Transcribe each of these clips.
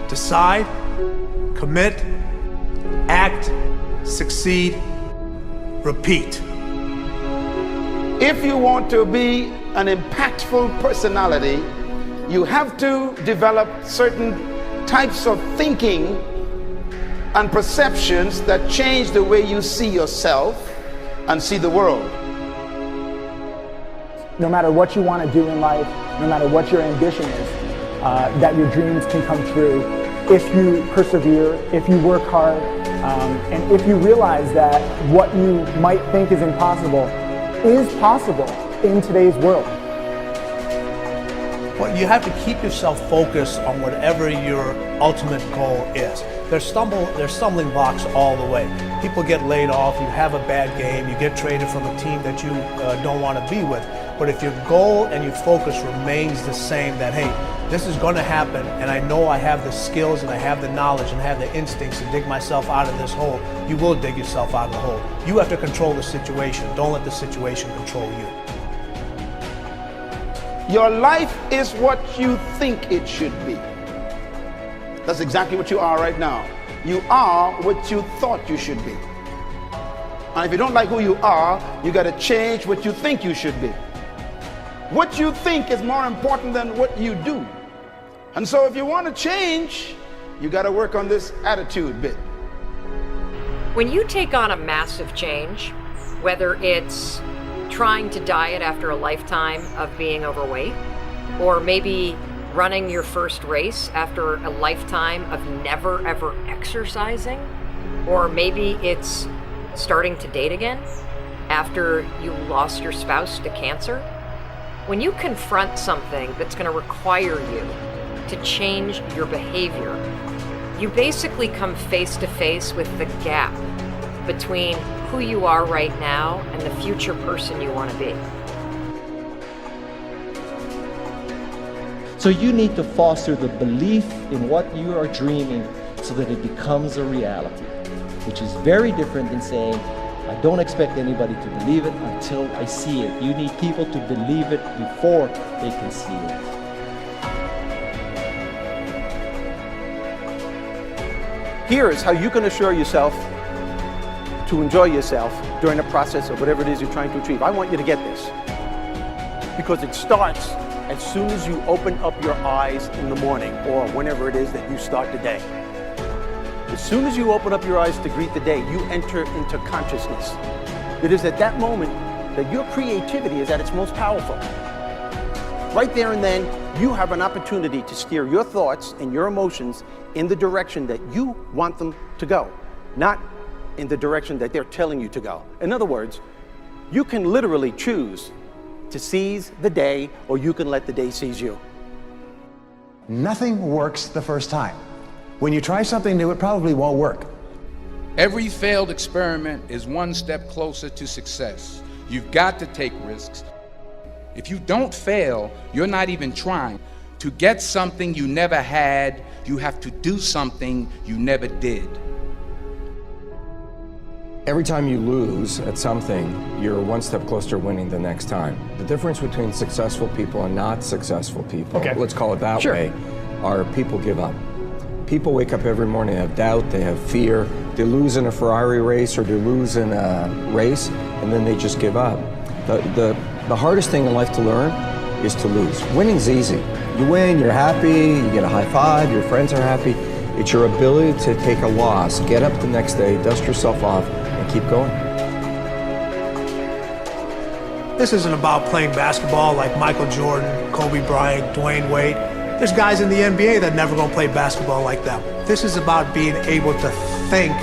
Decide, commit, act, succeed, repeat. If you want to be an impactful personality, you have to develop certain types of thinking and perceptions that change the way you see yourself and see the world. No matter what you want to do in life, no matter what your ambition is, that your dreams can come true if you persevere, if you work hard, and if you realize that what you might think is impossible is possible in today's world. Well, you have to keep yourself focused on whatever your ultimate goal is. There's stumbling blocks all the way. People get laid off, you have a bad game, you get traded from a team that you don't want to be with. But if your goal and your focus remains the same, that hey, this is going to happen, and I know I have the skills and I have the knowledge and I have the instincts to dig myself out of this hole, you will dig yourself out of the hole. You have to control the situation. Don't let the situation control you. Your life is what you think it should be. That's exactly what you are right now. You are what you thought you should be. And if you don't like who you are, you got to change what you think you should be. What you think is more important than what you do. And so if you want to change, you got to work on this attitude bit. When you take on a massive change, whether it's trying to diet after a lifetime of being overweight, or maybe running your first race after a lifetime of never ever exercising, or maybe it's starting to date again after you lost your spouse to cancer. When you confront something that's going to require you to change your behavior, you basically come face to face with the gap between who you are right now and the future person you want to be. So you need to foster the belief in what you are dreaming so that it becomes a reality, which is very different than saying, I don't expect anybody to believe it until I see it. You need people to believe it before they can see it. Here is how you can assure yourself to enjoy yourself during the process of whatever it is you're trying to achieve. I want you to get this, because it starts as soon as you open up your eyes in the morning, or whenever it is that you start the day. As soon as you open up your eyes to greet the day, you enter into consciousness. It is at that moment that your creativity is at its most powerful. Right there and then, you have an opportunity to steer your thoughts and your emotions in the direction that you want them to go, not in the direction that they're telling you to go. In other words, you can literally choose to seize the day, or you can let the day seize you. Nothing works the first time. When you try something new, it probably won't work. Every failed experiment is one step closer to success. You've got to take risks. If you don't fail, you're not even trying. To get something you never had, you have to do something you never did. Every time you lose at something, you're one step closer to winning the next time. The difference between successful people and not successful people, let's call it that way, are people give up. People wake up every morning, they have doubt, they have fear, they lose in a Ferrari race or they lose in a race, and then they just give up. The hardest thing in life to learn is to lose. Winning's easy. You win, you're happy, you get a high five, your friends are happy. It's your ability to take a loss, get up the next day, dust yourself off, and keep going. This isn't about playing basketball like Michael Jordan, Kobe Bryant, Dwayne Wade. There's guys in the NBA that never gonna play basketball like them. This is about being able to think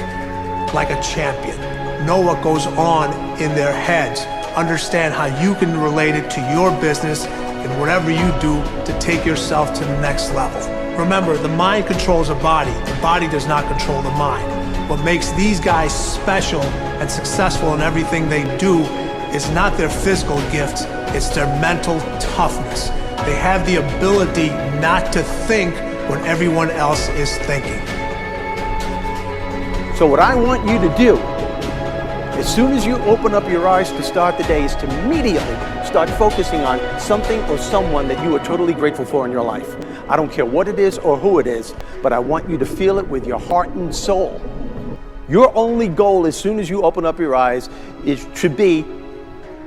like a champion, know what goes on in their heads, understand how you can relate it to your business and whatever you do to take yourself to the next level. Remember, the mind controls the body does not control the mind. What makes these guys special and successful in everything they do is not their physical gifts, it's their mental toughness. They have the ability not to think when everyone else is thinking. So what I want you to do, as soon as you open up your eyes to start the day, is to immediately start focusing on something or someone that you are totally grateful for in your life. I don't care what it is or who it is, but I want you to feel it with your heart and soul. Your only goal as soon as you open up your eyes should be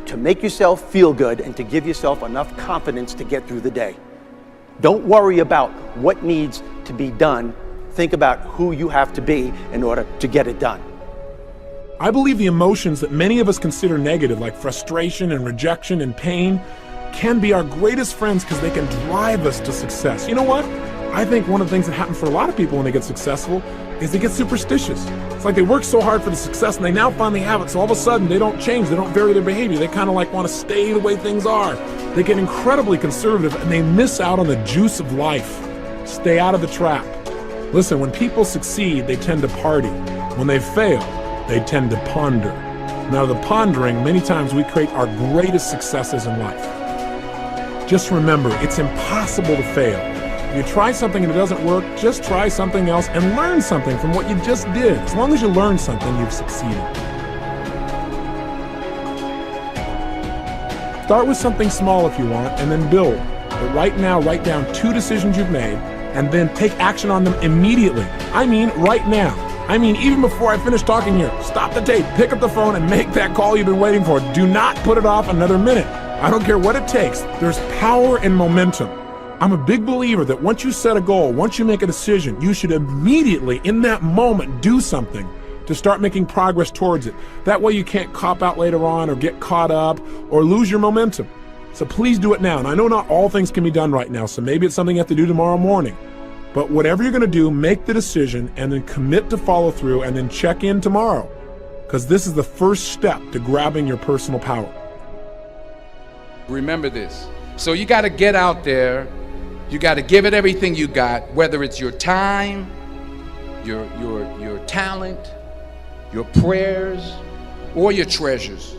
to make yourself feel good and to give yourself enough confidence to get through the day. Don't worry about what needs to be done. Think about who you have to be in order to get it done. I believe the emotions that many of us consider negative, like frustration and rejection and pain, can be our greatest friends because they can drive us to success. You know what? I think one of the things that happens for a lot of people when they get successful is they get superstitious. It's like they work so hard for the success and they now finally have it, so all of a sudden they don't change, they don't vary their behavior, they kind of like want to stay the way things are. They get incredibly conservative and they miss out on the juice of life. Stay out of the trap. Listen, when people succeed, they tend to party. When they fail, they tend to ponder. Now, the pondering, many times we create our greatest successes in life. Just remember, it's impossible to fail. If you try something and it doesn't work, just try something else and learn something from what you just did. As long as you learn something, you've succeeded. Start with something small if you want, and then build. But right now, write down 2 decisions you've made, and then take action on them immediately. I mean, right now. I mean, even before I finish talking here, stop the tape, pick up the phone, and make that call you've been waiting for. Do not put it off another minute. I don't care what it takes. There's power in momentum. I'm a big believer that once you set a goal, once you make a decision, you should immediately, in that moment, do something to start making progress towards it. That way you can't cop out later on or get caught up or lose your momentum. So please do it now. And I know not all things can be done right now, so maybe it's something you have to do tomorrow morning. But whatever you're going to do, make the decision and then commit to follow through and then check in tomorrow. Because this is the first step to grabbing your personal power. Remember this. So you got to get out there. You got to give it everything you got, whether it's your time, your talent, your prayers, or your treasures.